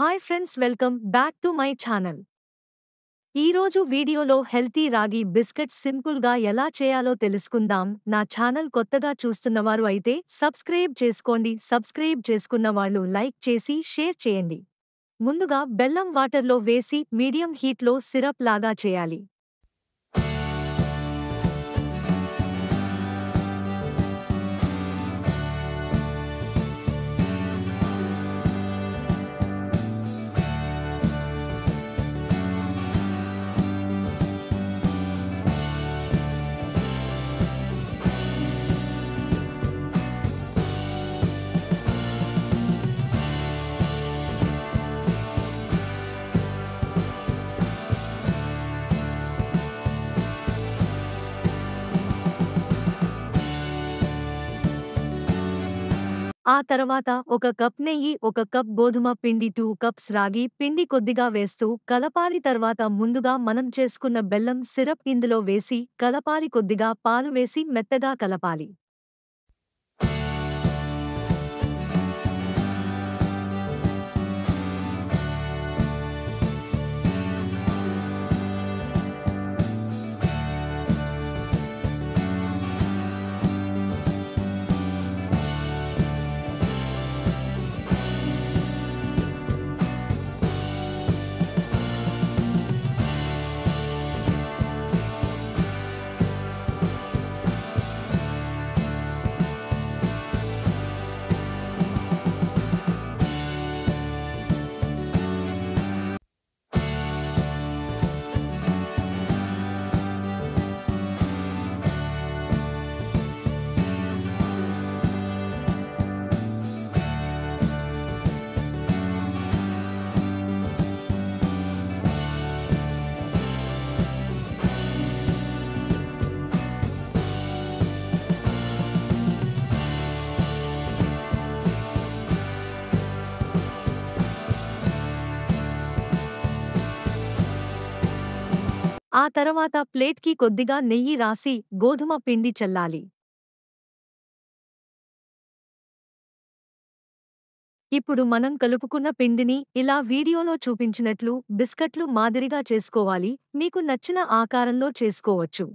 Hi friends, welcome back to my channel. ఈరోజు వీడియోలో healthy రాగి బిస్కెట్స్ సింపుల్గా ఎలా చేయాలో తెలుసుకుందాం. నా ఛానల్ కొత్తగా చూస్తున్నవారు అయితే సబ్స్క్రైబ్ చేసుకోండి. సబ్స్క్రైబ్ చేసుకున్న వాళ్ళు లైక్ చేసి షేర్ చేయండి. ముందుగా బెల్లం వాటర్లో వేసి మీడియం హీట్లో సిరప్ లాగా చేయాలి. ఆ తర్వాత ఒక కప్ నెయ్యి, ఒక కప్ గోధుమ పిండి, 2 కప్స్ రాగి పిండి కొద్దిగా వేస్తూ కలపాలి. తర్వాత ముందుగా మనం చేసుకున్న బెల్లం సిరప్ ఇందులో వేసి కలపాలి. కొద్దిగా పాలు వేసి మెత్తగా కలపాలి. ఆ తర్వాత ప్లేట్కి కొద్దిగా నెయ్యి రాసి గోధుమ పిండి చల్లాలి. ఇప్పుడు మనం కలుపుకున్న పిండిని ఇలా వీడియోలో చూపించినట్లు బిస్కట్లు మాదిరిగా చేసుకోవాలి. మీకు నచ్చిన ఆకారంలో చేసుకోవచ్చు.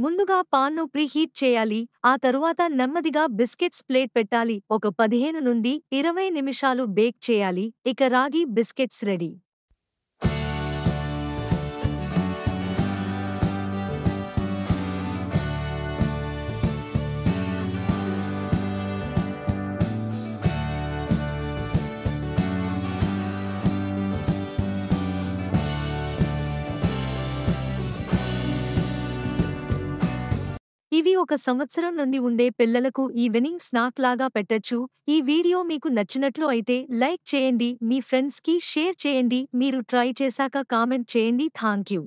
ముందుగా పాన్ను ప్రీహీట్ చేయాలి. ఆ తరువాత నెమ్మదిగా బిస్కెట్స్ ప్లేట్ పెట్టాలి. ఒక 15 నుండి 20 నిమిషాలు బేక్ చేయాలి. ఇక రాగి బిస్కెట్స్ రెడీ. ఇవి ఒక సంవత్సరం నుండి ఉండే పిల్లలకు ఈవినింగ్ స్నాక్ లాగా పెట్టచ్చు. ఈ వీడియో మీకు నచ్చినట్లు అయితే లైక్ చేయండి. మీ ఫ్రెండ్స్కి షేర్ చేయండి. మీరు ట్రై చేశాక కామెంట్ చేయండి. థాంక్యూ.